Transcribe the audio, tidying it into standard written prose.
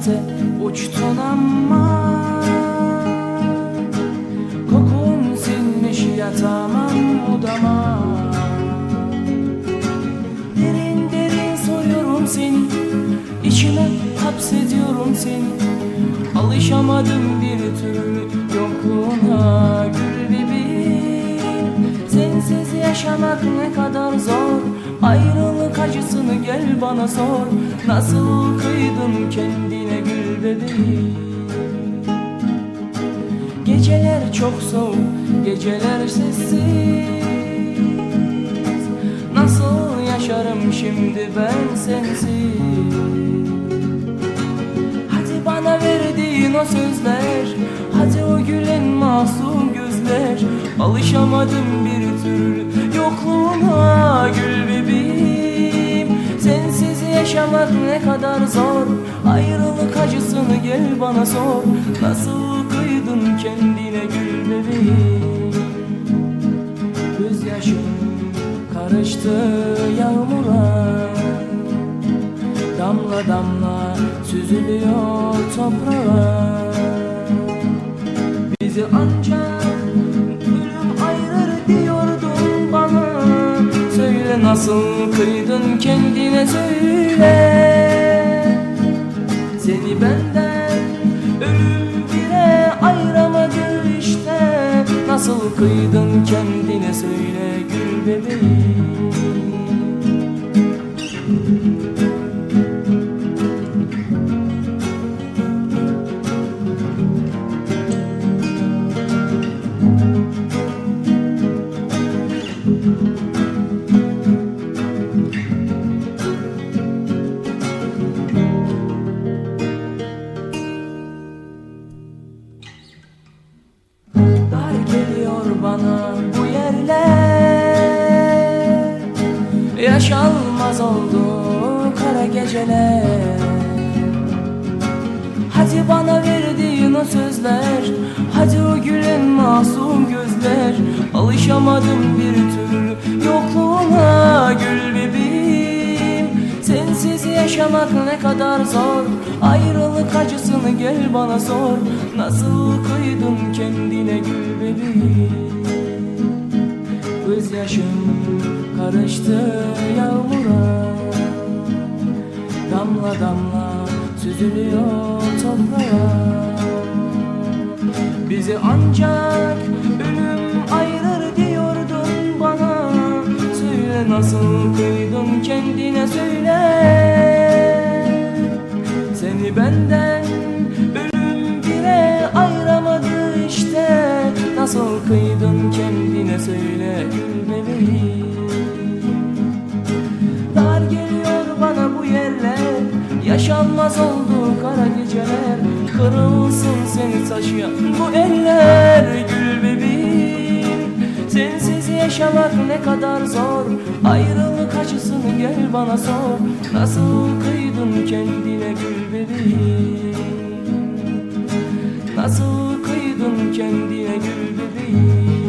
cennete uçtun ama kokun sinmiş yatamam odama. Derin derin soruyorum seni, içime hapsediyorum seni. Alışamadım bir türlü yokluğuna gül bebeğim. Sensiz yaşamak ne kadar zor, ayrılık acısını gel bana sor. Nasıl kıydın kendine gül bebeğim? Geceler çok soğuk, geceler sessiz. Nasıl yaşarım şimdi ben sensiz? Hadi bana verdiğin o sözler, hadi o gülen masum gözler. Alışamadım bir türlü yokluğuna gül bebeğim. Sensiz yaşamak ne kadar zor, ayrılık acısını gel bana sor. Nasıl kıydın kendine gül bebeğim? Gözyaşım karıştı yağmura, damla damla süzülüyor toprağa. Bizi ancak ölüm ayırır diyordun bana. Söyle nasıl kıydın kendine söyle. Seni benden ölüm bile ayıramadı işte. Nasıl kıydın kendine söyle gül bebeğim. Dar geliyor bana bu yerler, yaşanmaz oldu kara geceler. Hadi bana verdiğin o sözler, hadi o gülen masum gözler. Alışamadım bir türlü yokluğuna gül bebeğim. Sensiz yaşamak ne kadar zor, ayrılık acısını gel bana sor. Nasıl kıydın kendine gül bebeğim? Gözyaşım karıştı yağmura, damla damla süzülüyor toprağa. Bizi ancak ölüm ayırır diyordun bana. Söyle nasıl kıydın kendine söyle. Seni benden ölüm bile ayıramadı işte. Nasıl kıydın kendine söyle gül bebeğim. Dar geliyor bana bu yerler, yaşanmaz oldu kara geceler. Kırılsın seni taşıyan bu eller gül bebeğim. Sensiz yaşamak ne kadar zor, ayrılık acısını gel bana sor. Nasıl kıydın kendine gül bebeğim? Nasıl kıydın kendine gül bebeğim?